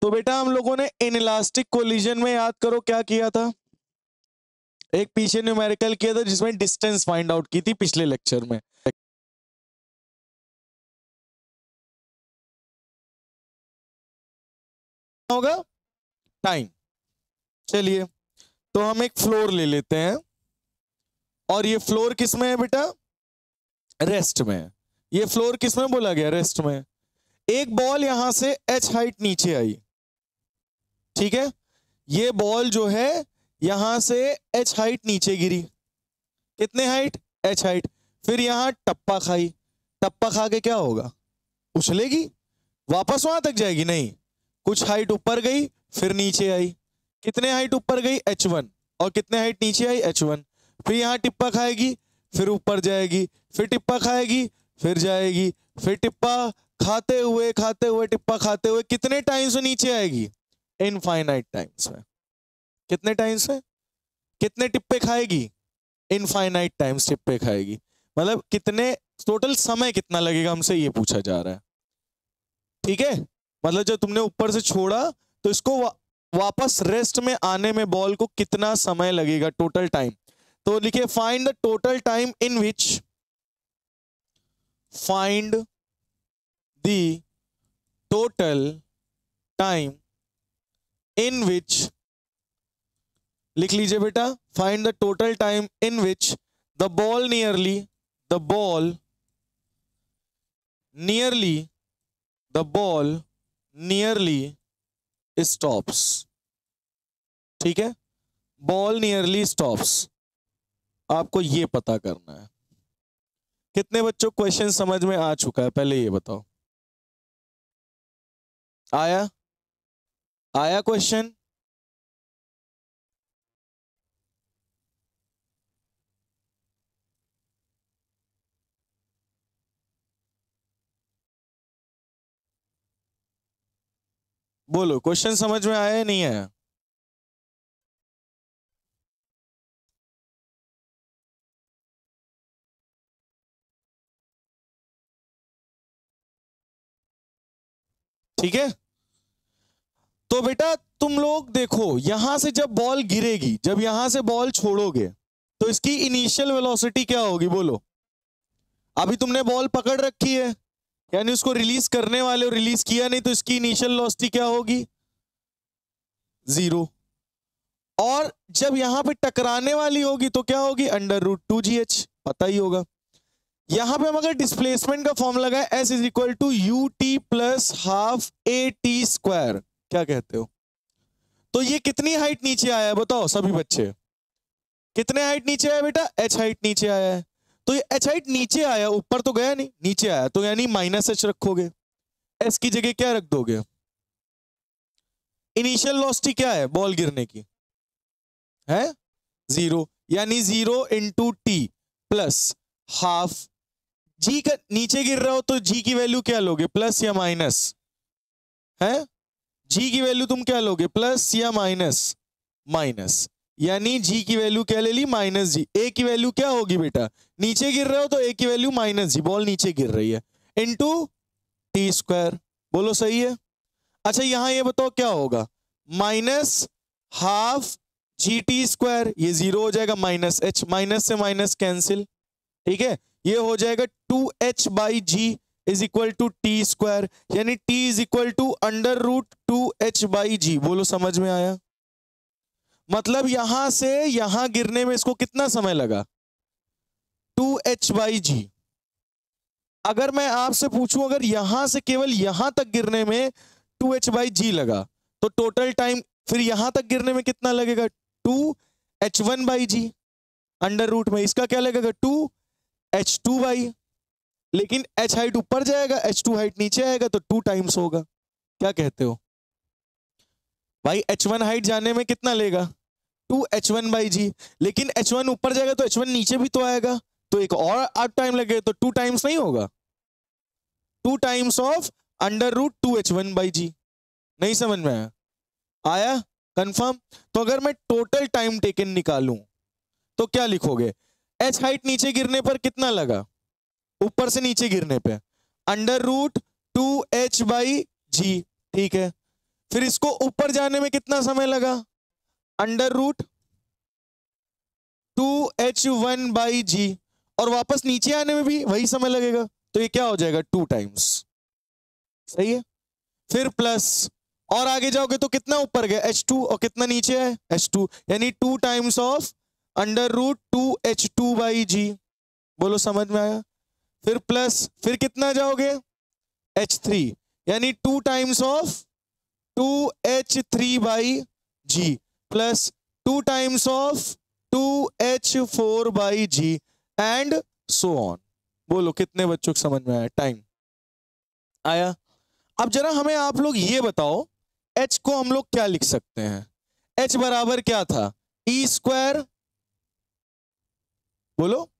तो बेटा हम लोगों ने इनइलास्टिक कोलिजन में याद करो क्या किया था, एक पीछे न्यूमेरिकल किया था जिसमें डिस्टेंस फाइंड आउट की थी पिछले लेक्चर में। होगा टाइम। चलिए तो हम एक फ्लोर ले लेते हैं और ये फ्लोर किस में है बेटा, रेस्ट में। ये फ्लोर किस में बोला गया, रेस्ट में। एक बॉल यहां से h हाइट नीचे आई, ठीक है। ये बॉल जो है यहां से h हाइट नीचे गिरी, कितने हाइट, h हाइट। फिर यहां टप्पा खाई, टप्पा खा के क्या होगा, उछलेगी, वापस वहां तक जाएगी नहीं, कुछ हाइट ऊपर गई फिर नीचे आई, कितने हाइट ऊपर गई h1, और कितने हाइट नीचे आई h1। फिर यहां टिप्पा खाएगी फिर ऊपर जाएगी, फिर टिप्पा खाएगी फिर जाएगी, फिर टिप्पा खाते हुए टिप्पा खाते हुए कितने टाइम्स में नीचे आएगी, इनफाइनाइट टाइम्स में। कितने टाइम्स में, कितने टिप्पे खाएगी, इनफाइनाइट टाइम्स टिप्पे खाएगी। मतलब कितने, टोटल समय कितना लगेगा हमसे ये पूछा जा रहा है, ठीक है। मतलब जब तुमने ऊपर से छोड़ा तो इसको वापस रेस्ट में आने में बॉल को कितना समय लगेगा, टोटल टाइम। तो लिखिए find the total time in which, find the total time in which, लिख लीजिए बेटा, find the total time in which the ball nearly, the ball nearly, the ball nearly stops, ठीक है। बॉल नियरली स्टॉप्स, आपको ये पता करना है। कितने बच्चों को क्वेश्चन समझ में आ चुका है, पहले ये बताओ। आया, आया क्वेश्चन। बोलो क्वेश्चन समझ में आया या नहीं आया। ठीक है। तो बेटा तुम लोग देखो, यहां से जब बॉल गिरेगी, जब यहां से बॉल छोड़ोगे तो इसकी इनिशियल वेलोसिटी क्या होगी, बोलो। अभी तुमने बॉल पकड़ रखी है, यानी उसको रिलीज करने वाले हो, रिलीज किया नहीं, तो इसकी इनिशियल वेलोसिटी क्या होगी, 0। और जब यहां पे टकराने वाली होगी तो क्या होगी, √2gh, पता ही होगा। यहां पे हम अगर डिस्प्लेसमेंट का फॉर्म लगाए s is equal to u t plus half a t square, क्या कहते हो। तो ये कितनी हाइट नीचे आया है बताओ सभी बच्चे, कितने हाइट नीचे आया बेटा, h हाइट नीचे आया है। तो ये h हाइट नीचे आया, ऊपर तो गया नहीं, नीचे आया, तो यानी -h रखोगे, s की जगह क्या रख दोगे, इनिशियल वेलोसिटी क्या है बॉल गिरने की, है 0, यानी 0 इंटू टी प्लस हाफ, जी का नीचे गिर रहा हो तो जी की वैल्यू क्या लोगे, प्लस या माइनस, है जी की वैल्यू तुम क्या लोगे, प्लस या माइनस, माइनस, यानी जी की वैल्यू क्या ले ली, -g। ए की वैल्यू क्या होगी बेटा, नीचे गिर रहे हो तो ए की वैल्यू -g, बॉल नीचे गिर रही है, इंटू टी स्क्वायर। बोलो सही है। अच्छा यहां ये बताओ क्या होगा, -हाफ जी टी स्क्वायर, ये 0 हो जाएगा, -h, माइनस से माइनस कैंसिल, ठीक है। ये हो जाएगा 2h/g is equal to t square, यानी t is equal to √2h/g। बोलो समझ में आया। मतलब यहां से यहां गिरने में इसको कितना समय लगा, 2h/g। अगर मैं आपसे पूछूं अगर यहां से केवल यहां तक गिरने में 2h/g लगा, तो टोटल टाइम फिर यहां तक गिरने में कितना लगेगा, 2h1/g, अंडर रूट में इसका क्या लगेगा, 2h2/, लेकिन h हाइट ऊपर जाएगा, h2 हाइट नीचे आएगा, तो 2 टाइम्स होगा। क्या कहते हो भाई, h1 हाइट जाने में कितना लेगा, 2h1/g, लेकिन h1 ऊपर जाएगा तो h1 नीचे भी तो आएगा, तो एक और टाइम लगेगा, तो 2 टाइम्स नहीं होगा, 2 टाइम्स ऑफ √2h1/g। नहीं समझ में आया, आया कंफर्म। तो अगर मैं टोटल टाइम टेकन निकालूं तो क्या लिखोगे, h हाइट नीचे गिरने पर कितना लगा, ऊपर से नीचे गिरने पे √2h/g, ठीक है। फिर इसको ऊपर जाने में कितना समय लगा, अंडर रूट 2h1/g, और वापस नीचे आने में भी वही समय लगेगा, तो ये क्या हो जाएगा 2 टाइम्स। सही है। फिर प्लस, और आगे जाओगे तो कितना ऊपर गया h2, और कितना नीचे है h2, यानी 2 times of under root 2h2/g। बोलो समझ में आया। फिर प्लस, फिर कितना जाओगे h3, यानी 2 times of 2h3/g plus 2 times of 2h4/g and so on. बोलो कितने बच्चों को समझ में आया, टाइम आया। अब जरा हमें आप लोग ये बताओ, h को हम लोग क्या लिख सकते हैं, h बराबर क्या था, e², बोलो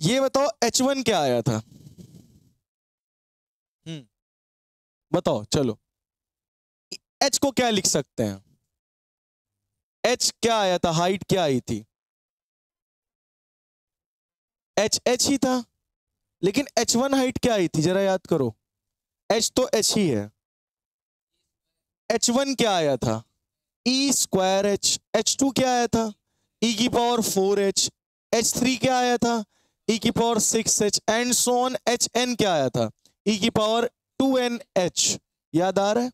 ये बताओ h1 क्या आया था, बताओ चलो, h को क्या लिख सकते हैं, h क्या आया था, हाइट क्या आई थी, h ही था, लेकिन h1 हाइट क्या आई थी, जरा याद करो, h तो h ही है, h1 क्या आया था, e²h, h2 क्या आया था, e⁴h, h3 क्या आया था, e⁴6h and so on, hn क्या आया था, e⁴2nh। याद आ रहा है।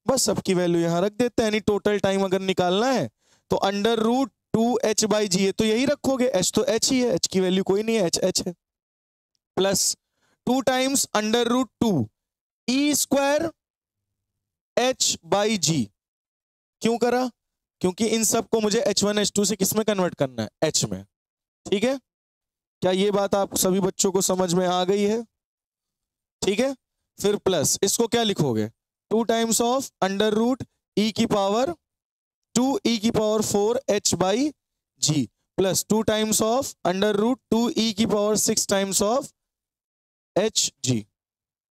बस सबकी वैल्यू यहां रख देते हैं, यानी टोटल टाइम अगर निकालना है तो अंडर रूट 2h/g है, तो यही रखोगे, h तो h ही है, h की वैल्यू कोई नहीं है, h है, plus 2 times under root 2 e²h/g। क्यों करा, क्योंकि इन सब को मुझे h1 h2 से किस में कन्वर्ट करना है, h में। ठीक है, क्या ये बात आप सभी बच्चों को समझ में आ गई है। ठीक है, फिर प्लस इसको क्या लिखोगे, 2 times of under root e⁴ 2e⁴h/g plus 2 times of under root 2e⁴6 times of hg।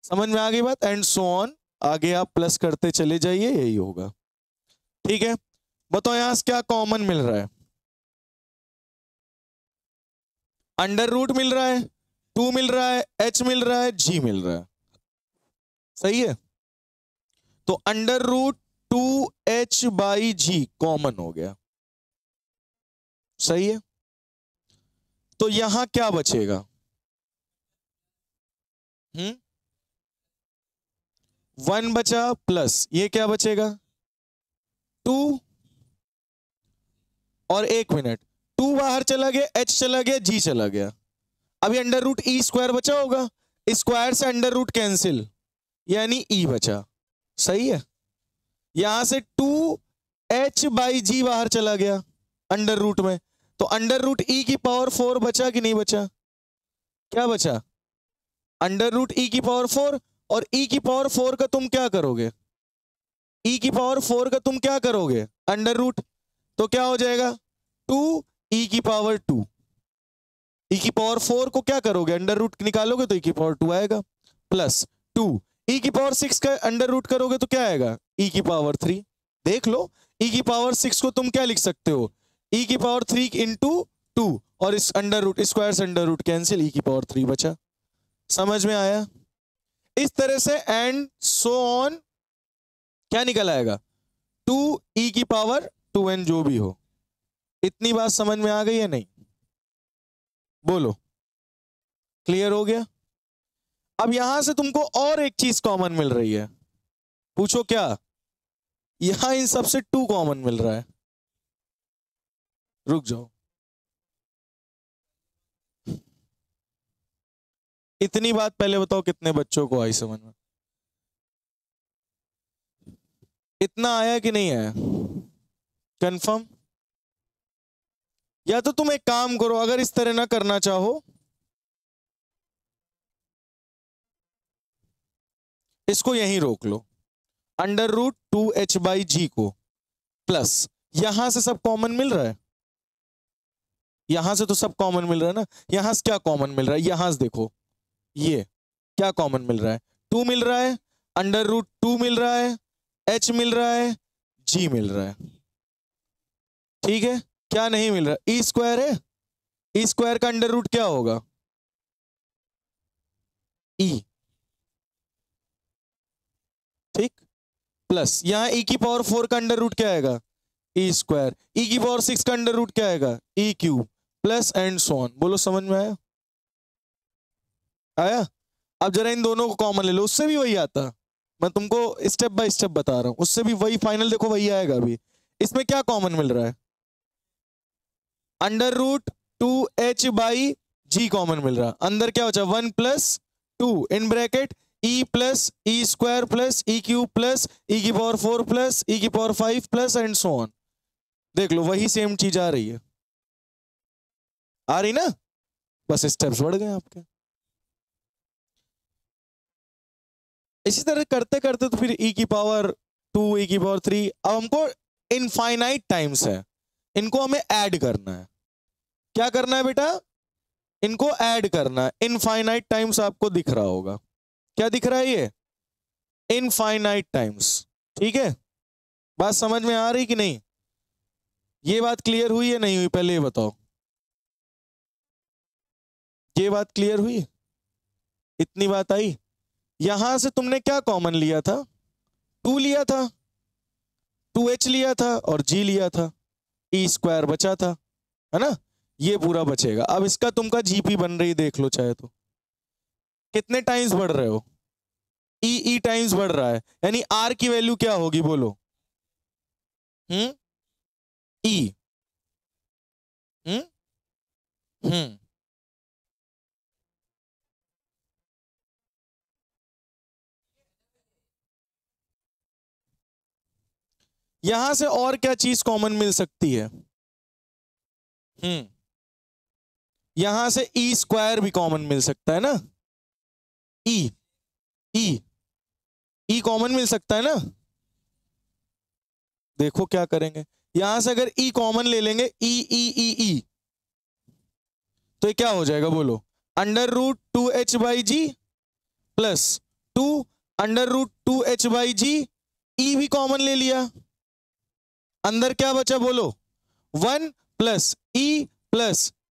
समझ में आ गई बात, एंड सो ऑन, आगे आप प्लस करते चले जाइए, यही होगा। ठीक है, बताओ यहां से क्या कॉमन मिल रहा है, अंडर रूट मिल रहा है, 2 मिल रहा है, h मिल रहा है, g मिल रहा है। सही है, तो अंडर रूट 2h/g कॉमन हो गया। सही है, तो यहां क्या बचेगा, 1 बचा, प्लस ये क्या बचेगा 2, और 1 मिनट 2 बाहर चला गया, h चला गया, g चला गया, अभी अंडर रूट e² बचा होगा, स्क्वायर से अंडर रूट कैंसिल, यानी e बचा। सही है, यहां से 2h/g बाहर चला गया अंडर रूट में, तो अंडर रूट e⁴ बचा कि नहीं बचा, क्या बचा, अंडर रूट e⁴, और e⁴ का तुम क्या करोगे, e⁴ का तुम क्या करोगे अंडर रूट, तो क्या हो जाएगा 2e⁴2, e⁴ को क्या करोगे अंडर रूट निकालोगे तो e⁴2 आएगा, प्लस 2 e⁴6 का अंडर रूट करोगे तो क्या आएगा e⁴3। देख लो, e⁴6 को तुम क्या लिख सकते हो, e⁴3 इंटू 2, और इस अंडर रूट स्क्वायर से अंडर रूट कैंसिल, e⁴3 बचा। समझ में आया, इस तरह से एंड सो ऑन क्या निकल आएगा 2e⁴2n, जो भी हो। इतनी बात समझ में आ गई है नहीं, बोलो क्लियर हो गया। अब यहां से तुमको और एक चीज कॉमन मिल रही है, पूछो क्या, यहां इन सबसे 2 कॉमन मिल रहा है, रुक जाओ, इतनी बात पहले बताओ कितने बच्चों को आई समझ में, इतना आया कि नहीं आया, कंफर्म। या तो तुम एक काम करो, अगर इस तरह ना करना चाहो, इसको यहीं रोक लो, अंडर रूट 2h/g को, प्लस यहां से सब कॉमन मिल रहा है, यहां से तो सब कॉमन मिल रहा है ना, यहां से क्या कॉमन मिल रहा है, यहां से देखो, ये क्या कॉमन मिल रहा है, 2 मिल रहा है, अंडर रूट 2 मिल रहा है, h मिल रहा है, g मिल रहा है। ठीक है, क्या नहीं मिल रहा, e² है, e² का अंडर रूट क्या होगा, ई, ठीक, प्लस यहां e की पावर 4 का अंडर रूट क्या आएगा, ई स्क्वायर, e की पावर 6 का अंडर रूट क्या आएगा, ई cube, plus and so on. बोलो समझ में आया? आया? अब जरा इन दोनों को कॉमन ले लो, उससे भी वही आता, मैं तुमको स्टेप बाय स्टेप बता रहा हूं, उससे भी वही फाइनल देखो वही आएगा अभी। इसमें क्या कॉमन मिल रहा है, under root 2h by g common मिल रहा, अंदर क्या बचा 1 plus 2 in bracket e plus e square plus e cube plus e की पावर 4 प्लस ई की power 5 plus and so on. देख लो वही सेम चीज आ रही है, आ रही ना, बस स्टेप्स बढ़ गए आपके। इसी तरह करते करते तो फिर e की पावर 2 e की पावर 3, अब हमको इनफाइनाइट टाइम्स है, इनको हमें ऐड करना है। क्या करना है बेटा, इनको ऐड करना है। इनफाइनाइट टाइम्स आपको दिख रहा होगा, क्या दिख रहा है ये, इनफाइनाइट टाइम्स, ठीक है। बात समझ में आ रही कि नहीं, ये बात क्लियर हुई या नहीं हुई, पहले ये बताओ, ये बात क्लियर हुई, इतनी बात आई। यहां से तुमने क्या कॉमन लिया था, 2 लिया था, 2h लिया था और g लिया था, ई स्क्वायर बचा था, है ना, ये पूरा बचेगा। अब इसका तुमका जीपी बन रही, देख लो चाहे तो, कितने टाइम्स बढ़ रहे हो, ई टाइम्स बढ़ रहा है, यानी आर की वैल्यू क्या होगी बोलो, ई, यहां से और क्या चीज कॉमन मिल सकती है, यहां से ई स्क्वायर भी कॉमन मिल सकता है ना, ई ई ई कॉमन मिल सकता है ना। देखो क्या करेंगे, यहां से अगर ई कॉमन ले लेंगे, ई ई ई ई, तो ये क्या हो जाएगा बोलो, under root 2h by g plus 2 under root 2h by g, e भी कॉमन ले लिया, अंदर क्या बचा बोलो, 1 plus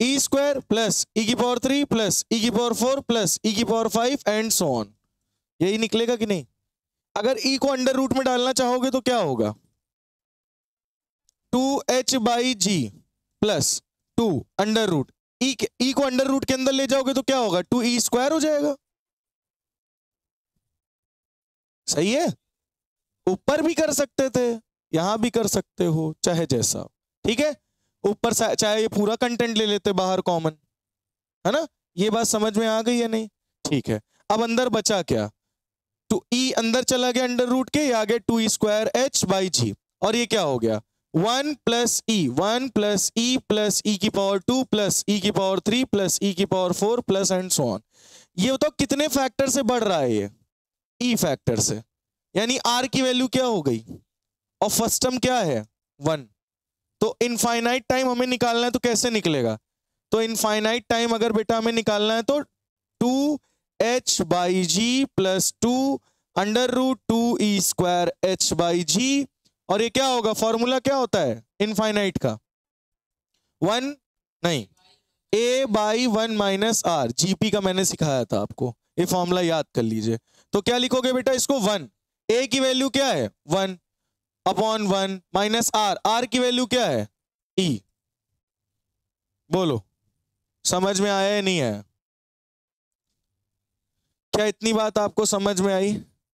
e square plus e की पावर 3 प्लस ई की पावर 4 प्लस ई की पावर 5 एंड सो ऑन। यही निकलेगा कि नहीं। अगर ई को अंडर रूट में डालना चाहोगे तो क्या होगा, 2h by g plus 2 under root, e को अंडर रूट के अंदर ले जाओगे तो क्या होगा, 2e स्क्वायर हो जाएगा। सही है, ऊपर भी कर सकते थे, यहां भी कर सकते हो, चाहे जैसा, ठीक है। ऊपर चाहे ये पूरा कंटेंट ले लेते बाहर कॉमन, है ना। ये बात समझ में आ गई या नहीं, ठीक है। अब अंदर बचा क्या, तो ई अंदर चला गया अंडर रूट के, ये आ गया 2e square h by g, और ये क्या हो गया 1 प्लस ई प्लस ई की पावर 2 प्लस ई की पावर 3 प्लस ई की power 4 plus and so on. ये तो कितने फैक्टर से बढ़ रहा है, ये ई फैक्टर से, यानी आर की वैल्यू क्या हो गई, और फर्स्ट टर्म क्या है 1। तो इनफाइनाइट टाइम हमें निकालना है तो कैसे निकलेगा, तो इनफाइनाइट टाइम अगर बेटा हमें निकालना है तो 2h by g plus 2 under root 2e square h by g, और ये क्या होगा, फॉर्मूला क्या होता है इनफाइनाइट का, 1 नहीं, a by 1 minus R, GP का मैंने सिखाया था आपको, ये फॉर्मूला याद कर लीजिए। तो क्या लिखोगे बेटा इसको 1, a की वैल्यू क्या है 1 अपॉन 1 माइनस आर की वैल्यू क्या है e। बोलो समझ में आया या नहीं आया, क्या इतनी बात आपको समझ में आई।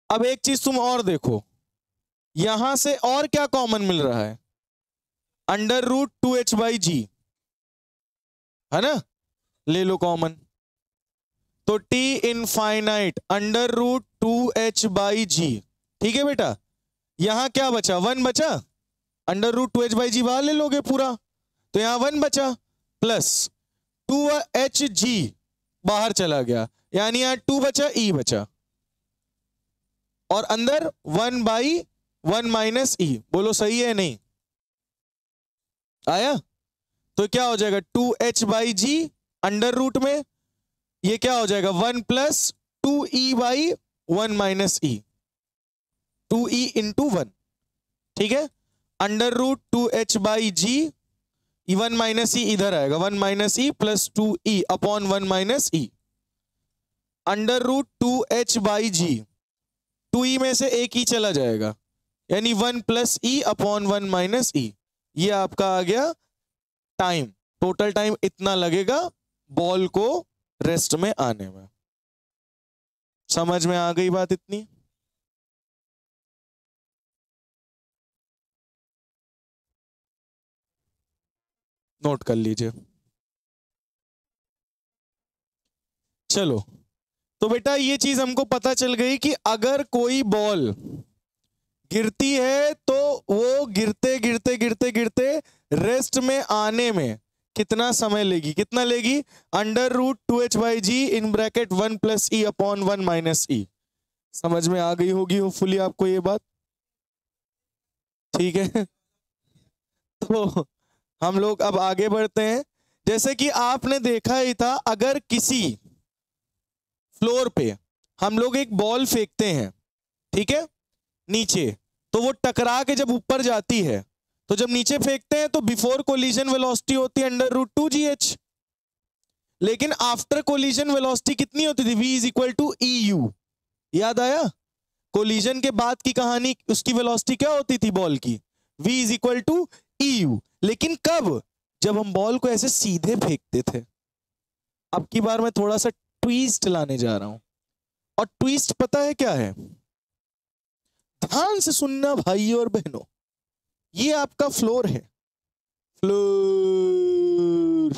अब एक चीज तुम और देखो, यहां से और क्या कॉमन मिल रहा है, अंडर रूट 2h बाई जी, है ना, ले लो कॉमन, तो t infinite under root 2h by g, ठीक है बेटा। यहां क्या बचा 1 बचा, अंडर रूट 2h बाई जी बाहर ले लोगे पूरा, तो यहां 1 बचा प्लस 2h जी बाहर चला गया, यानी यहां 2 बचा e बचा, और अंदर 1 बाई 1 माइनस ई। बोलो सही है नहीं आया, तो क्या हो जाएगा 2h by ji under root में, ये क्या हो जाएगा 1 plus 2e by 1 minus e, 2e into 1, ठीक है, under root 2h by g, 1 minus e इधर आएगा, 1 minus e plus 2e upon 1 minus e. √2h/g, 2e में से एक ही चला जाएगा, यानी 1 + e/1 - e। ये आपका आ गया टाइम, टोटल टाइम इतना लगेगा बॉल को रेस्ट में आने में। समझ में आ गई बात इतनी? नोट कर लीजिए। चलो, तो बेटा ये चीज हमको पता चल गई कि अगर कोई बॉल गिरती है तो वो गिरते गिरते गिरते गिरते रेस्ट में आने में कितना समय लेगी, कितना लेगी? √2h/g in bracket 1 + e/1 - e। समझ में आ गई होगी होपफुली आपको ये बात, ठीक है? तो हम लोग अब आगे बढ़ते हैं। जैसे कि आपने देखा ही था, अगर किसी फ्लोर पे हम लोग एक बॉल फेंकते हैं, ठीक है, नीचे, तो वो टकरा के जब ऊपर जाती है, तो जब नीचे फेंकते हैं तो बिफोर कोलिजन वेलोसिटी होती है √2gh, लेकिन आफ्टर कोलिजन वेलोसिटी कितनी होती थी? v = EU। याद आया? कोलिजन के बाद की कहानी, उसकी वेलोसिटी क्या होती थी बॉल की? v = EU। लेकिन कब? जब हम बॉल को ऐसे सीधे फेंकते थे। अब की बार मैं थोड़ा सा ट्विस्ट लाने जा रहा हूं, और ट्विस्ट पता है क्या है? ध्यान से सुनना भाइयों और बहनों, ये आपका फ्लोर है, फ्लोर।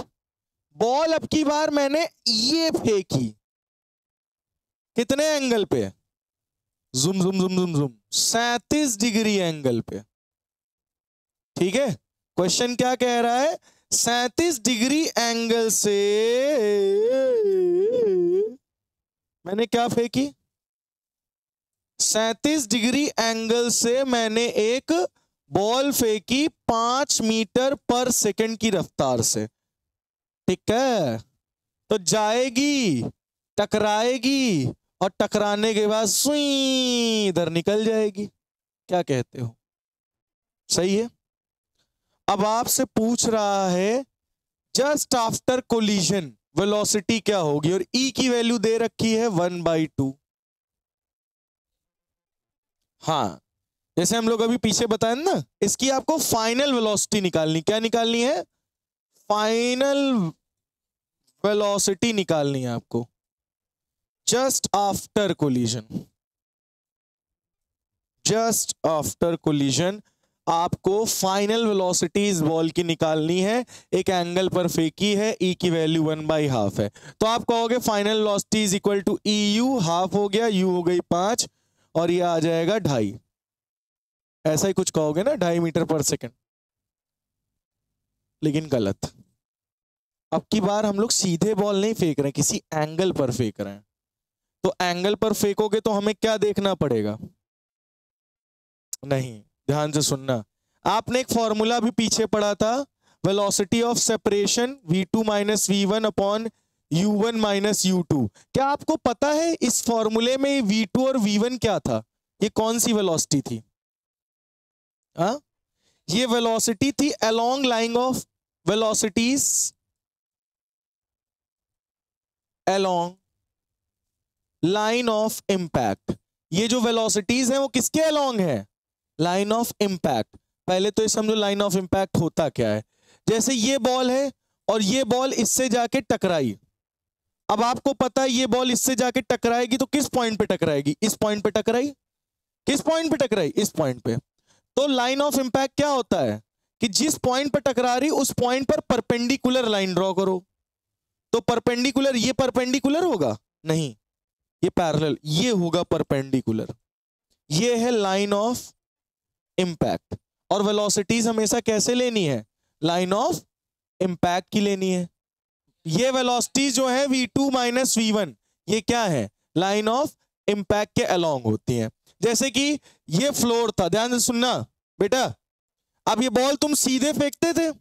बॉल अब की बार मैंने ये फेंकी, कितने एंगल पे? Zoom zoom zoom zoom zoom, 37 degree angle पे, ठीक है? क्वेश्चन क्या कह रहा है? 37 डिग्री एंगल से मैंने क्या फेंकी? 37 डिग्री एंगल से मैंने एक बॉल फेंकी 5 मीटर पर सेकंड की रफ्तार से, ठीक है? तो जाएगी, टकराएगी, और टकराने के बाद सुई इधर निकल जाएगी। क्या कहते हो? सही है? अब आपसे पूछ रहा है जस्ट आफ्टर कोलिजन वेलोसिटी क्या होगी, और e की वैल्यू दे रखी है 1/2। हाँ, जैसे हम लोग अभी पीछे बताए ना, इसकी आपको फाइनल वेलोसिटी निकालनी। क्या निकालनी है? फाइनल वेलोसिटी निकालनी है आपको just after collision. Just after collision आपको फाइनल वेलोसिटी इस बॉल की निकालनी है। एक एंगल पर फेंकी है, e की वैल्यू 1/2 है, तो आप कहोगे final velocity is equal to EU, half हो गया, u हो गई 5, और ये आ जाएगा 2.5। ऐसा ही कुछ कहोगे ना, 2.5 मीटर पर सेकंड, लेकिन गलत। अब की बार हम लोग सीधे बॉल नहीं फेंक रहे हैं, किसी एंगल पर फेंक रहे हैं। तो एंगल पर फेंकोगे तो हमें क्या देखना पड़ेगा? नहीं, ध्यान से सुनना। आपने एक फॉर्मूला भी पीछे पढ़ा था, velocity of separation v2 - v1 U1 - U2। क्या आपको पता है इस फॉर्मूले में v2 और v1 क्या था? ये कौन सी वेलोसिटी थी? हाँ, ये वेलोसिटी थी along line of velocities, along line of impact. ये जो वेलोसिटीज हैं वो किसके अलोंग है? Line of impact. पहले तो ये समझो लाइन ऑफ इंपैक्ट होता क्या है। जैसे ये बॉल है और ये बॉल इससे जाके टकराई, अब आपको पता है ये बॉल इससे जाके टकराएगी तो किस पॉइंट पे टकराएगी? इस पॉइंट पे टकराई। किस पॉइंट पे टकराई? इस पॉइंट पे। तो लाइन ऑफ इंपैक्ट क्या होता है कि जिस पॉइंट पर टकरा रही उस पॉइंट पर परपेंडिकुलर लाइन ड्रॉ करो। तो परपेंडिकुलर, ये परपेंडिकुलर होगा? नहीं, ये पैरेलल, ये होगा परपेंडिकुलर। ये है लाइन ऑफ इंपैक्ट। और वेलोसिटीज हमेशा कैसे लेनी है? लाइन ऑफ इंपैक्ट की लेनी है। ये वेलोसिटीज जो है v2 - v1, ये क्या है? लाइन ऑफ इंपैक्ट के अलोंग होती हैं। जैसे कि ये फ्लोर था, ध्यान से सुनना बेटा। अब ये बॉल तुम सीधे फेंकते थे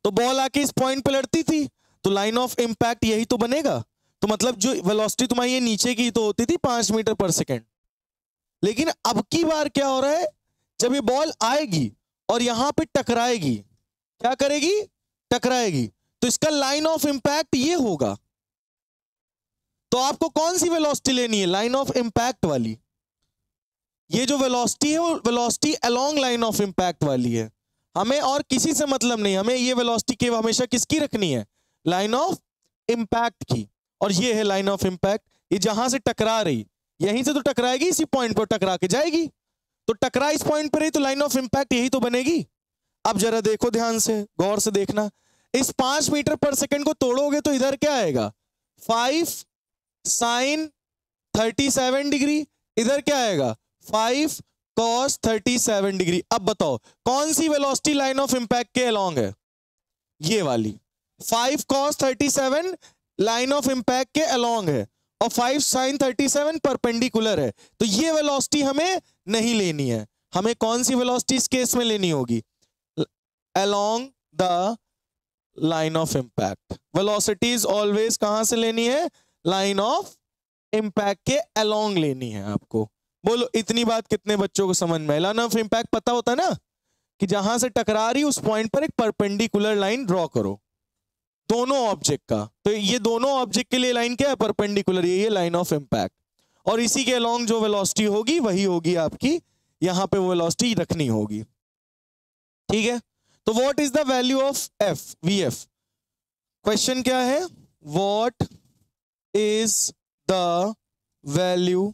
तो बॉल आके इस पॉइंट पे लड़ती थी, तो लाइन ऑफ इंपैक्ट यही तो बनेगा। तो मतलब जो वेलोसिटी तुम्हारी ये नीचे की तो होती थी 5 मीटर पर सेकंड। लेकिन अब की बार क्या हो रहा है, जब ये बॉल आएगी और यहां पे टकराएगी, क्या करेगी? टकराएगी, तो इसका लाइन ऑफ इंपैक्ट ये होगा। तो आपको कौन सी वेलोसिटी लेनी है? लाइन ऑफ इंपैक्ट वाली। ये जो वेलोसिटी है वो velocity along line of impact वाली है। हमें और किसी से मतलब नहीं, हमें ये वेलोसिटी के हमेशा किसकी रखनी है? लाइन ऑफ इंपैक्ट की। और ये है लाइन ऑफ इंपैक्ट, ये जहां से टकरा रही, यहीं से तो टकराएगी, इसी पॉइंट पर टकरा के जाएगी, तो टकरा इस पॉइंट पर ही, तो लाइन ऑफ इंपैक्ट यही तो बनेगी। अब जरा देखो ध्यान से, गौर से देखना, इस 5 मीटर पर सेकंड को तोड़ोगे तो इधर क्या आएगा? 5 साइन 37 डिग्री, इधर क्या आएगा? 5 कॉस 37 डिग्री। अब बताओ कौन सी वेलोसिटी लाइन ऑफ इंपैक्ट के अलोंग है? ये वाली 5 cos 37 लाइन ऑफ इंपैक्ट के अलोंग है, और 5 sin 37 परपेंडिकुलर है। तो ये वेलोसिटी हमें नहीं लेनी है। हमें कौन सी वेलोसिटी इस केस में लेनी होगी? Along the line of impact. Velocities always कहां से लेनी है? लाइन ऑफ इंपैक्ट के अलोंग लेनी है आपको। बोलो इतनी बात कितने बच्चों को समझ में? लाइन ऑफ इंपैक्ट पता होता है ना, कि जहां से टकरा रही उस पॉइंट पर एक परपेंडिकुलर लाइन ड्रॉ करो दोनों ऑब्जेक्ट का। तो ये दोनों ऑब्जेक्ट के लिए लाइन क्या है? परपेंडिकुलर। ये लाइन ऑफ इंपैक्ट, और इसी के अलोंग जो वेलोसिटी होगी वही होगी आपकी, यहां पे वो वेलोसिटी रखनी होगी। ठीक है, तो what is the value of F, V F? Question क्या है? What is the value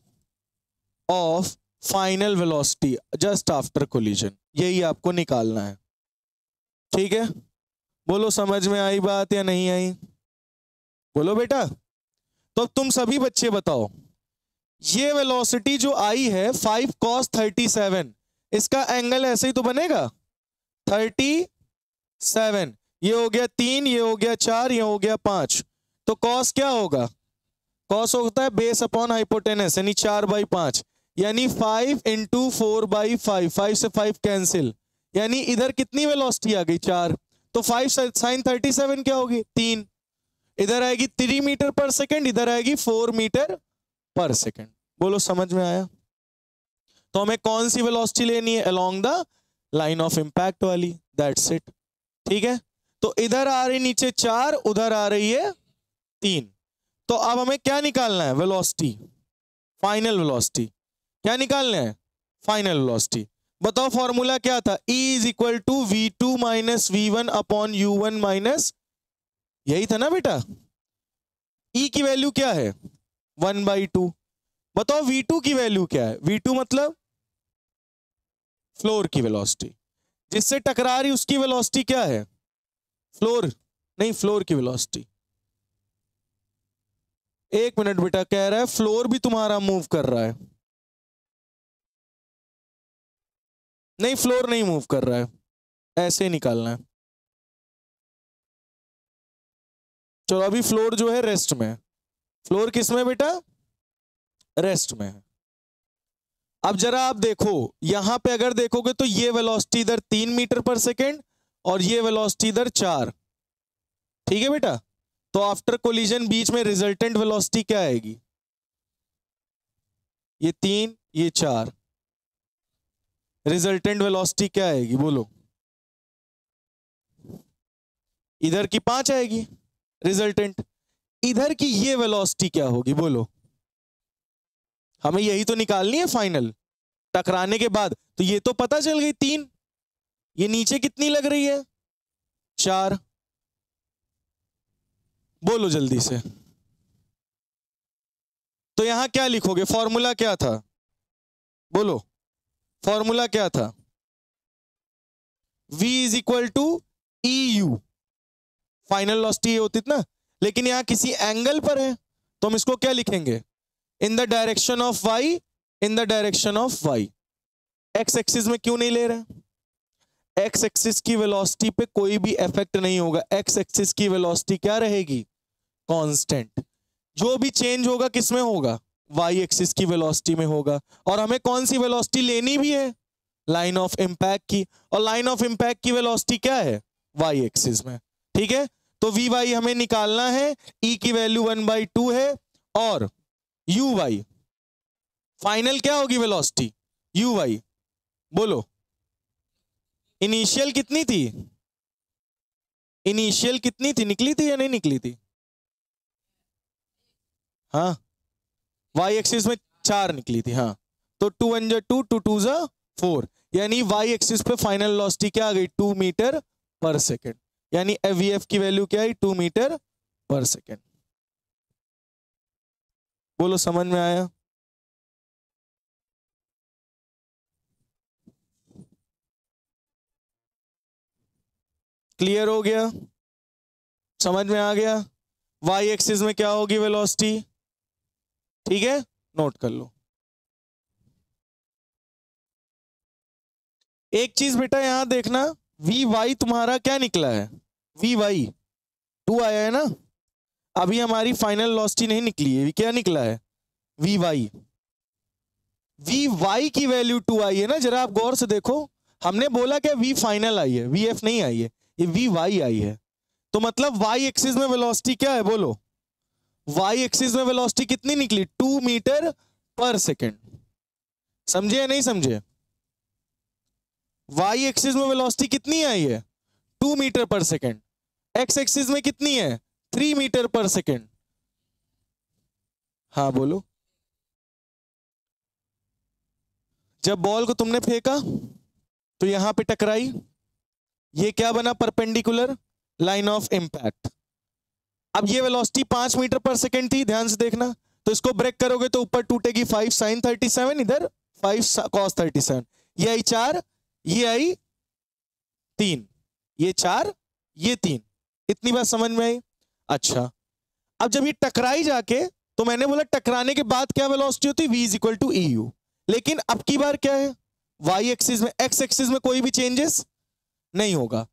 of final velocity just after collision, यही आपको निकालना है। ठीक है, बोलो समझ में आई बात या नहीं आई? बोलो बेटा। तो अब तुम सभी बच्चे बताओ, ये वेलोसिटी जो आई है 5 cos 37, इसका एंगल ऐसे ही तो बनेगा 37। ये हो गया 3, ये हो गया 4, ये हो गया 5। तो cos क्या होगा? cos होता है बेस अपॉन हाइपोटेनस, यानी 4/5, यानी 5 × 4/5। 5 से 5 कैंसिल, यानी इधर कितनी वेलोसिटी आ गई? 4। तो 5 sin 37 क्या होगी? 3। इधर आएगी 3 मीटर पर सेकेंड, इधर आएगी 4 मीटर पर सेकेंड। बोलो समझ में आया? तो हमें कौन सी वेलोसिटी लेनी है? Along the line of impact वाली, दैट्स इट। ठीक है, तो इधर आ रही नीचे 4, उधर आ रही है 3। तो अब हमें क्या निकालना है? Velocity, final velocity. क्या निकालना है? Final velocity. बताओ फॉर्मूला क्या था? E = v2 - v1 upon u1 minus, यही था ना बेटा? E की वैल्यू क्या है? 1/2। बताओ v2 की वैल्यू क्या है? v2 मतलब फ्लोर की वेलोसिटी, जिससे टकरा रही उसकी वेलोसिटी क्या है? फ्लोर नहीं, फ्लोर की वेलोसिटी। एक मिनट बेटा, कह रहा है फ्लोर भी तुम्हारा मूव कर रहा है। नहीं, फ्लोर नहीं मूव कर रहा है, ऐसे ही निकालना है। चलो, अभी फ्लोर जो है रेस्ट में है। फ्लोर किस में बेटा? रेस्ट में है। अब जरा आप देखो, यहां पे अगर देखोगे तो ये वेलोसिटी इधर 3 मीटर पर सेकेंड, और ये वेलोसिटी इधर 4। ठीक है बेटा, तो आफ्टर कोलिजन बीच में रिजल्टेंट वेलोसिटी क्या आएगी? ये 3, ये 4, रिजल्टेंट वेलोसिटी क्या आएगी? बोलो। इधर की 5 आएगी रिजल्टेंट, इधर की ये वेलोसिटी क्या होगी? बोलो। हमें यही तो निकालनी है फाइनल, टकराने के बाद। तो ये तो पता चल गई 3, ये नीचे कितनी लग रही है? 4। बोलो जल्दी से। तो यहां क्या लिखोगे? फॉर्मूला क्या था? बोलो, फॉर्मूला क्या था? V = EU, फाइनल वेलोसिटी ये होती थी ना, लेकिन यहां किसी एंगल पर है, तो हम इसको क्या लिखेंगे? In the direction of y, in the direction of y। X axis में क्यों नहीं ले रहे? एक्स एक्सिस की वेलोसिटी पे कोई भी इफेक्ट नहीं होगा। एक्स एक्सिस की वेलोसिटी क्या रहेगी? कांस्टेंट। जो भी चेंज होगा किसमें होगा? वाई एक्सिस की वेलोसिटी में होगा। और हमें कौन सी वेलोसिटी लेनी भी है? लाइन ऑफ इंपैक्ट की। और लाइन ऑफ इंपैक्ट की वेलोसिटी क्या है? वाई एक्सिस में। ठीक है, तो वी वाई हमें निकालना है। ई की वैल्यू 1/2 है, और यू वाई फाइनल क्या होगी वेलोसिटी? U y. बोलो, इनिशियल कितनी थी? इनिशियल कितनी थी? निकली थी या नहीं निकली थी? हाँ वाई एक्सिस में 4 निकली थी, हाँ तो 2 1 जा 2, 2 2 जा 4, यानी वाई एक्सिस पे फाइनल वेलोसिटी क्या आ गई 2 मीटर पर सेकेंड, यानी वीएफ की वैल्यू क्या आई 2 मीटर पर सेकेंड। बोलो समझ में आया? क्लियर हो गया? समझ में आ गया? वाई एक्सिस में क्या होगी वेलोसिटी, ठीक है नोट कर लो। एक चीज बेटा यहां देखना, वी वाई तुम्हारा क्या निकला है, वी वाई 2 आया है ना, अभी हमारी फाइनल वेलोसिटी नहीं निकली है, क्या निकला है वी वाई। वी वाई की वैल्यू 2 आई है ना, जरा आप गौर से देखो, हमने बोला क्या वी फाइनल आई है, वी एफ नहीं आई है, ये वी वाई आई है। तो मतलब वाई एक्सिस में वेलोसिटी क्या है बोलो, वाई एक्सिस में वेलोसिटी कितनी निकली 2 मीटर पर सेकेंड, समझे या नहीं समझे? वाई एक्सिस में वेलोसिटी कितनी आई है 2 मीटर पर सेकेंड, एक्स एक्सिस में कितनी है 3 मीटर पर सेकेंड। हाँ बोलो, जब बॉल को तुमने फेंका तो यहां पे टकराई, ये क्या बना परपेंडिकुलर लाइन ऑफ इंपैक्ट। अब ये वेलोसिटी 5 मीटर पर सेकेंड थी, ध्यान से देखना, तो इसको ब्रेक करोगे तो ऊपर टूटेगी 5 sin 37, इधर 5 cos 37, ये आई 4, ये आई 3, ये 4, ये 3, इतनी बात समझ में आई? अच्छा अब जब ये टकराई जाके, तो मैंने बोला टकराने के बाद क्या वेलोसिटी होती है v is equal to e u, लेकिन अब की बार क्या है वाई एक्सिस में, एक्स एक्सिस में कोई भी चेंजेस नहीं होगा,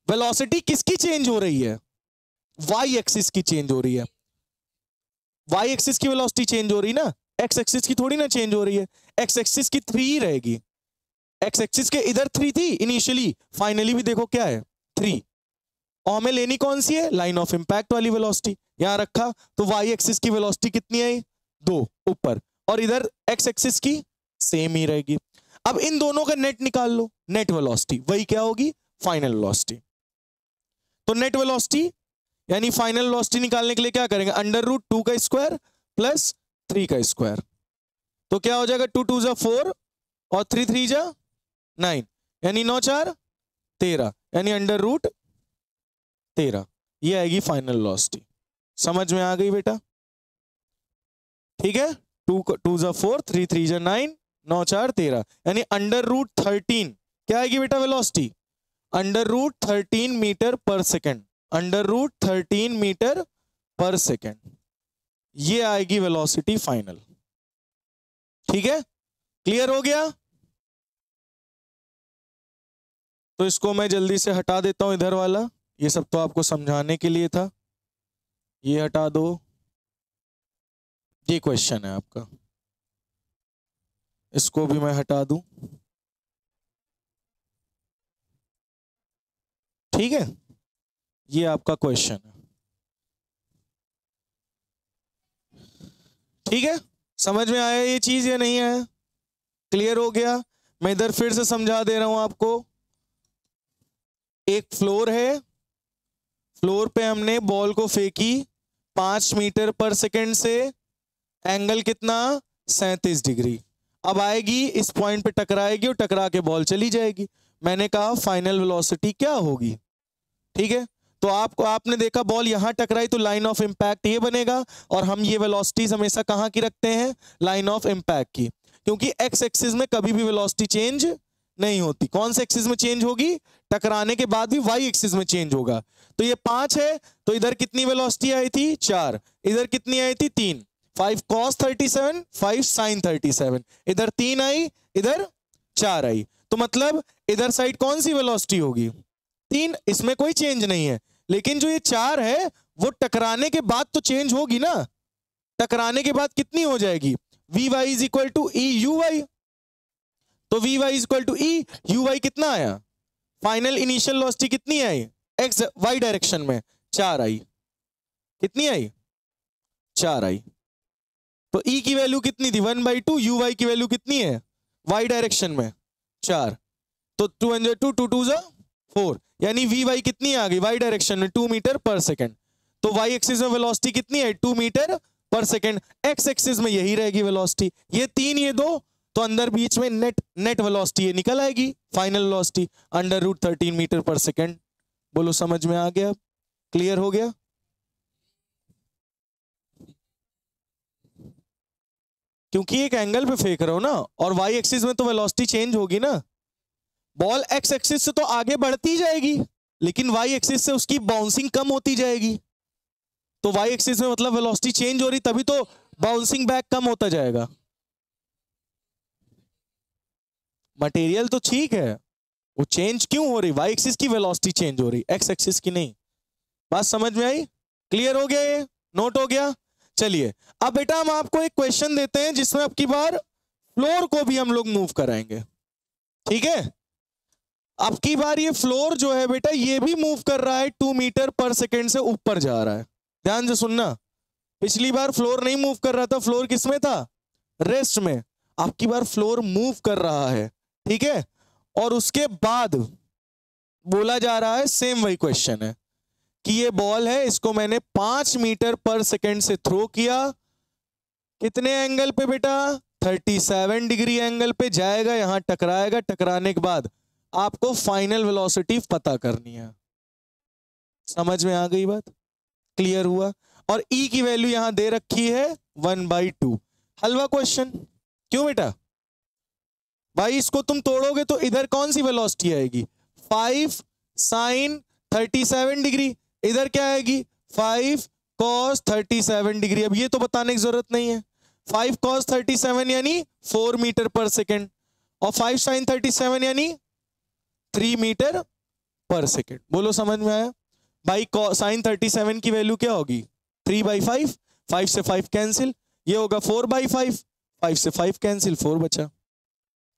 वेलोसिटी किसकी चेंज हो रही है वाई एक्सिस की चेंज हो रही है, वाई एक्सिस की वेलोसिटी चेंज हो रही ना, एक्स एक्सिस की थोड़ी ना चेंज हो रही है, एक्स एक्सिस की 3 ही रहेगी, एक्स एक्सिस के इधर 3 थी इनिशियली, फाइनली भी देखो क्या है 3, और हमें लेनी कौन सी है लाइन ऑफ इंपैक्ट वाली वेलोसिटी, यहां रखा तो वाई एक्सिस की वेलोसिटी कितनी आई 2 ऊपर, और इधर एक्स एक्सिस की सेम ही रहेगी। अब इन दोनों का नेट निकाल लो, नेट वेलोसिटी वही क्या होगी फाइनल वेलोसिटी। तो नेट वेलोसिटी यानी फाइनल वेलोसिटी निकालने के लिए क्या करेंगे, √2 का स्क्वायर प्लस 3 का स्क्वायर, तो क्या हो जाएगा 2 2 जा 4 और 3 3 जा 9, यानी 9 4 13, यानी √13, ये आएगी फाइनल वेलोसिटी। समझ में आ गई बेटा? ठीक है, 2 2 जा 4, 3 3 जा 9, 9 4 13, यानी √13 क्या आएगी बेटा वेलोसिटी, √13 मीटर पर सेकेंड, √13 मीटर पर सेकेंड, ये आएगी वेलोसिटी फाइनल। ठीक है, क्लियर हो गया? तो इसको मैं जल्दी से हटा देता हूं इधर वाला, ये सब तो आपको समझाने के लिए था, ये हटा दो, ये क्वेश्चन है आपका, इसको भी मैं हटा दूं, ठीक है, ये आपका क्वेश्चन है। ठीक है, समझ में आया ये चीज या नहीं आया? क्लियर हो गया? मैं इधर फिर से समझा दे रहा हूं आपको, एक फ्लोर है, फ्लोर पे हमने बॉल को फेंकी 5 मीटर पर सेकेंड से, एंगल कितना 37 डिग्री, अब आएगी इस पॉइंट पे टकराएगी और टकरा के बॉल चली जाएगी, मैंने कहा फाइनल वेलोसिटी क्या होगी। ठीक है, तो आपने देखा बॉल यहां टकराई तो लाइन ऑफ इंपैक्ट ये बनेगा, और हम ये वेलोसिटीज हमेशा कहां की रखते हैं लाइन ऑफ इंपैक्ट की, क्योंकि एक्स एक्सिस में कभी भी वेलोसिटी चेंज नहीं होती, कौन से एक्सिस में चेंज होगी, टकराने के बाद भी वाई एक्सिस में चेंज होगा। तो ये 5 है, तो इधर कितनी वेलोसिटी आई थी 4, इधर कितनी आई थी 3, 5 cos 37, 5 sin 37, इधर 3 आई, इधर 4 आई, तो मतलब इधर साइड कौन सी वेलोसिटी होगी 3, इसमें कोई चेंज नहीं है, लेकिन जो ये 4 है वो टकराने के बाद तो चेंज होगी ना, टकराने के बाद कितनी हो जाएगी v y is equal to e u y, तो v y is equal to e u y कितना आया, फाइनल इनिशियल वेलोसिटी कितनी आई एक्स वाई डायरेक्शन में 4 आई, कितनी आई 4 आई, तो ई की वैल्यू कितनी थी 1/2, यू वाई की वैल्यू कितनी है वाई डायरेक्शन में 4, तो 2 1 2 2 2 4, यानी वी वाई कितनी आ गई वाई डायरेक्शन में 2 मीटर पर सेकेंड, तो वाई एक्सिस में वेलोसिटी कितनी है 2 मीटर पर सेकेंड, एक्स एक्सिस में यही रहेगी वेलोसिटी, ये 3 ये 2, तो अंदर बीच में नेट वेलोसिटी ये निकल आएगी, फाइनल वेलोसिटी √13 मीटर पर सेकेंड। बोलो समझ में आ गया, क्लियर हो गया? क्योंकि एक एंगल पे फेंक रहे हो ना, और वाई एक्सिस में तो वेलोसिटी चेंज होगी ना। बॉल एक्स एक्सिस से तो आगे बढ़ती जाएगी, लेकिन वाई एक्सिस से उसकी बाउंसिंग कम होती जाएगी। तो वाई एक्सिस में मतलब वेलोसिटी चेंज हो रही, तभी तो बाउंसिंग बैक कम होता जाएगा। मटेरियल तो ठीक है, वो चेंज क्यों हो रही? वाई एक्सिस की वेलोसिटी चेंज हो रही, एक्स एक्सिस की नहीं। बात समझ में आई? क्लियर हो गया? ये नोट हो गया? चलिए अब बेटा हम आपको एक क्वेश्चन देते हैं जिसमें अब की बार फ्लोर को भी हम लोग मूव कराएंगे, ठीक है? अब की बार ये फ्लोर जो है बेटा ये भी मूव कर रहा है 2 मीटर पर सेकेंड से ऊपर जा रहा है। ध्यान से सुनना, पिछली बार फ्लोर नहीं मूव कर रहा था, फ्लोर किस में था? रेस्ट में। अब की बार फ्लोर मूव कर रहा है, ठीक है? और उसके बाद बोला जा रहा है, सेम वही क्वेश्चन है कि ये बॉल है, इसको मैंने 5 मीटर पर सेकेंड से थ्रो किया, कितने एंगल पे बेटा? 37 डिग्री एंगल पे जाएगा, यहां टकराएगा, टकराने के बाद आपको फाइनल वेलोसिटी पता करनी है। समझ में आ गई बात? क्लियर हुआ? और ई की वैल्यू यहां दे रखी है 1/2। हलवा क्वेश्चन क्यों बेटा? भाई इसको तुम तोड़ोगे तो इधर कौन सी वेलोसिटी आएगी? 5 sin 37 डिग्री, इधर क्या आएगी? 5 cos 37 डिग्री। अब ये तो बताने की जरूरत नहीं है, 5 cos 37 यानी 4 मीटर पर सेकेंड, और 5 sin 37 यानी 3 मीटर पर सेकेंड। बोलो समझ में आया? भाई sin 37 की वैल्यू क्या होगी? 3/5, 5 से 5 कैंसिल, ये होगा 4/5, 5 से 5 कैंसिल, 4 बचा।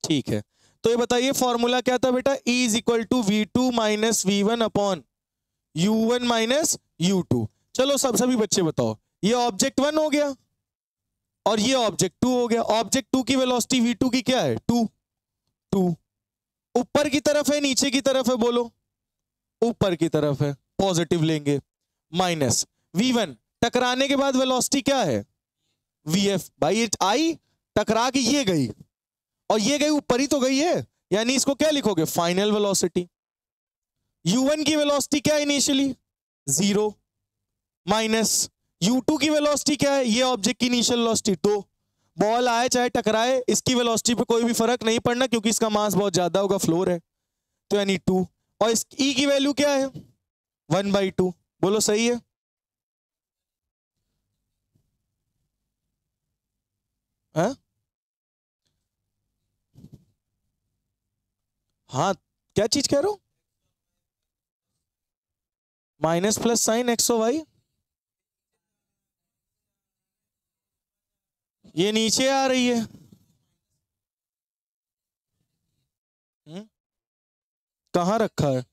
ठीक है, तो ये बताइए फॉर्मूला क्या था बेटा? E = V2 - V1 upon U1 - U2। चलो सभी बच्चे बताओ, ये ऑब्जेक्ट 1 हो गया और ये ऑब्जेक्ट 2 हो गया। ऑब्जेक्ट 2 की वेलोसिटी V2 की क्या है? 2। ऊपर की तरफ है नीचे की तरफ है? बोलो ऊपर की तरफ है, पॉजिटिव लेंगे। माइनस V1, टकराने के बाद वेलोसिटी क्या है? VF। भाई ये आई टकरा के ये गई, और ये गई ऊपर ही तो गई है, यानी इसको क्या लिखोगे? Final velocity. U1 की वेलोसिटी क्या है इनिशियली? 0। माइनस U2 की वेलोसिटी क्या है? ये ऑब्जेक्ट की इनिशियल वेलोसिटी 2। बॉल आए चाहे टकराए, इसकी वेलोसिटी पे कोई भी फर्क नहीं पड़ना, क्योंकि इसका मास बहुत ज्यादा होगा, फ्लोर है, तो यानी 2। और इस E की वैल्यू क्या है? 1/2। बोलो सही है? हाँ हाँ, क्या चीज कह रहे हो? माइनस प्लस साइन एक्स और वाई, ये नीचे आ रही है। कहां रखा है?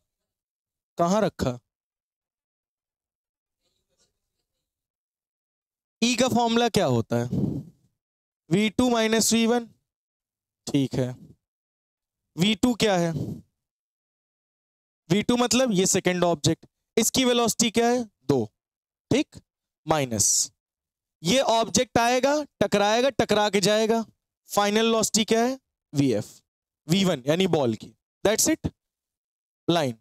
कहां रखा? E का फॉर्मूला क्या होता है? V2 - V1। ठीक है, V2 क्या है? V2 मतलब ये सेकेंड ऑब्जेक्ट, इसकी वेलोसिटी क्या है? 2। ठीक, माइनस ये ऑब्जेक्ट आएगा, टकराएगा, टकरा के जाएगा, फाइनल वेलोसिटी क्या है? VF। V1 यानी बॉल की, दैट्स इट। लाइन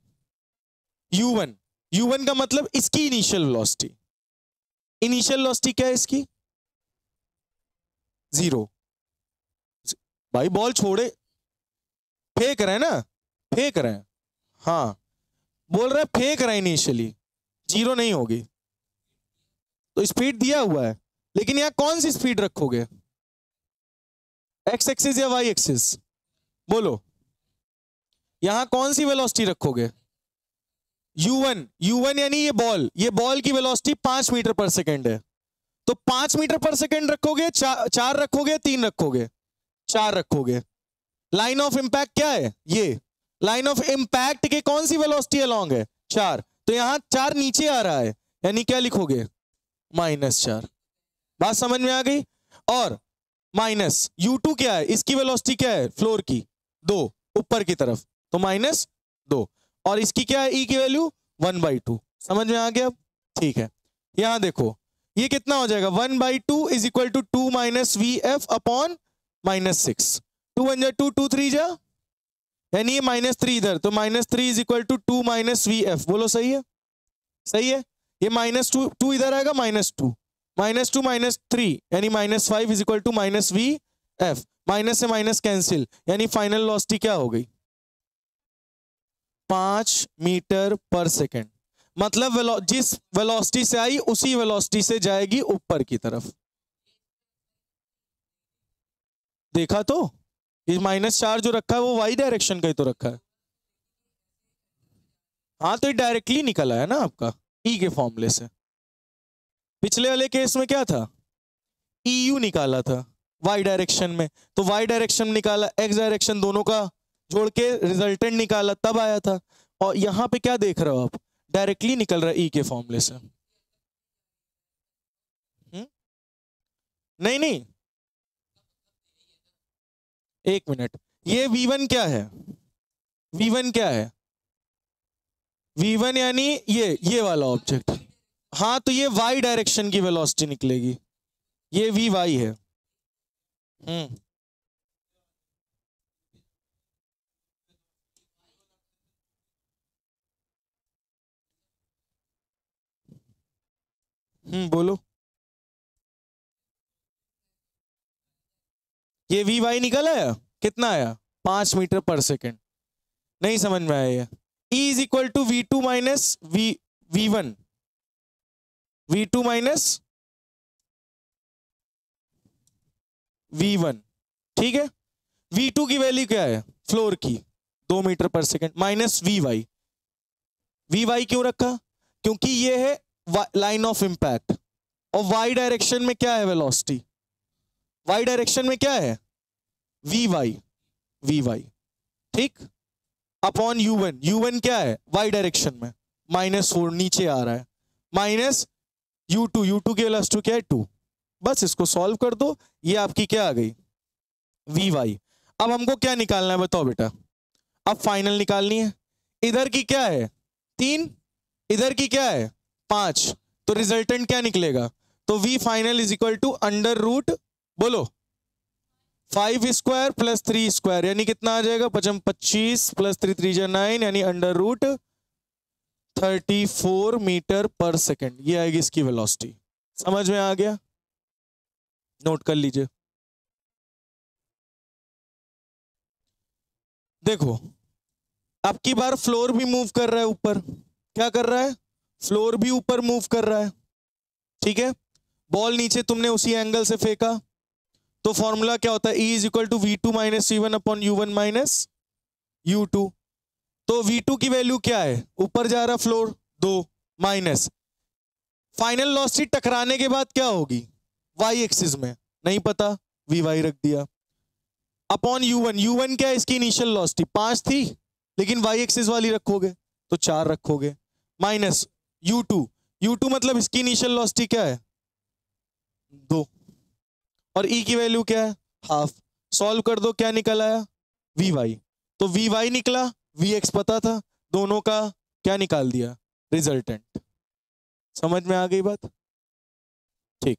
U1 का मतलब इसकी इनिशियल वेलोसिटी। इनिशियल वेलोसिटी क्या है इसकी? 0। भाई बॉल छोड़े, फेंक रहे हैं ना, फेंक रहे हैं, हाँ बोल रहे हैं फेंक रहे हैं, इनिशियली 0 नहीं होगी। तो स्पीड दिया हुआ है, लेकिन यहां कौन सी स्पीड रखोगे? एक्स एक्सिस या वाई एक्सिस? बोलो यहां कौन सी वेलोसिटी रखोगे? U1 यानी ये बॉल की वेलोसिटी 5 मीटर पर सेकेंड है, तो 5 मीटर पर सेकेंड रखोगे, 4 रखोगे, 3 रखोगे? 4 रखोगे। लाइन ऑफ इंपैक्ट क्या है? ये लाइन ऑफ इंपैक्ट के कौन सी वेलोसिटी अलोंग है? 4। तो यहां 4 नीचे आ रहा है, यानी क्या लिखोगे? -4। बात समझ में आ गई? और माइनस U2 क्या है? इसकी वेलोसिटी क्या है फ्लोर की? 2, ऊपर की तरफ, तो -2। और इसकी क्या है? E की वैल्यू 1/2। समझ में आ गया? ठीक है, यहां देखो ये कितना हो जाएगा 1/2 is equal to 2 minus v f upon -6। 2 1 जा 2, 2 3 जा, यानी ये -3 इधर, तो -3 is equal to 2 minus v f. बोलो सही है? सही है। ये -2 इधर आएगा, -2 -3 यानी -5 is equal to minus v f. Minus से माइनस कैंसिल, यानी फाइनल वेलोसिटी क्या हो गई 5 मीटर पर सेकेंड। मतलब जिस वेलोसिटी से आई उसी वेलोसिटी से जाएगी ऊपर की तरफ। देखा तो ये -4 जो रखा है वो वाई डायरेक्शन का ही तो रखा है। हाँ तो ये डायरेक्टली निकला है ना आपका ई के फॉर्मूले से। पिछले वाले केस में क्या था, EU निकाला था वाई डायरेक्शन में, तो वाई डायरेक्शन निकाला, एक्स डायरेक्शन दोनों का जोड़ के रिजल्टेंट निकाला, तब आया था। और यहां पे क्या देख रहे हो आप, डायरेक्टली निकल रहा है ई के फॉर्मूले से। नहीं नहीं, एक मिनट, ये V1 क्या है, V1 क्या है, V1 यानी ये वाला ऑब्जेक्ट। हाँ तो ये वाई डायरेक्शन की वेलोसिटी निकलेगी, ये Vy है। बोलो। ये Vy निकल आया, कितना आया 5 मीटर पर सेकेंड। नहीं समझ में आया ये। E is equal to V2 minus V1, V2 minus V1, ठीक है। V2 की वैल्यू क्या है फ्लोर की 2 मीटर पर सेकेंड माइनस Vy। Vy क्यों रखा, क्योंकि ये है लाइन ऑफ इंपैक्ट, और y डायरेक्शन में क्या है वेलोसिटी, y डायरेक्शन में क्या है Vy, ठीक, अपॉन U1 क्या है y डायरेक्शन में -4 नीचे आ रहा है, माइनस U2 की वेलोसिटी क्या है 2। बस इसको सॉल्व कर दो, ये आपकी क्या आ गई Vy। अब हमको क्या निकालना है बताओ बेटा, अब फाइनल निकालनी है। इधर की क्या है 3, इधर की क्या है 5, तो रिजल्टेंट क्या निकलेगा, तो V final is equal to √ बोलो 5 स्क्वायर प्लस 3 स्क्वायर, यानी कितना आ जाएगा 25 प्लस 3 3 जा 9, यानी √34 मीटर पर सेकेंड। ये आएगी इसकी वेलोसिटी। समझ में आ गया, नोट कर लीजिए। देखो अब की बार फ्लोर भी मूव कर रहा है ऊपर, क्या कर रहा है फ्लोर भी ऊपर मूव कर रहा है, ठीक है। बॉल नीचे तुमने उसी एंगल से फेंका, तो फॉर्मूला क्या होता है E is equal to V2 minus C1 upon U1 minus U2। तो V2 की वैल्यू क्या है, ऊपर जा रहा फ्लोर 2 माइनस फाइनल वेलोसिटी टकराने के बाद क्या होगी y एक्सिस में, नहीं पता Vy रख दिया, अपॉन U1 क्या है इसकी इनिशियल वेलोसिटी 5 थी, लेकिन y एक्सिस वाली रखोगे तो 4 रखोगे, माइनस U2 मतलब इसकी इनिशियल वेलोसिटी क्या है 2, और E की वैल्यू क्या है हाफ। सॉल्व कर दो, क्या निकल आया Vy, तो Vy निकला, Vx पता था, दोनों का क्या निकाल दिया रिजल्टेंट। समझ में आ गई बात, ठीक।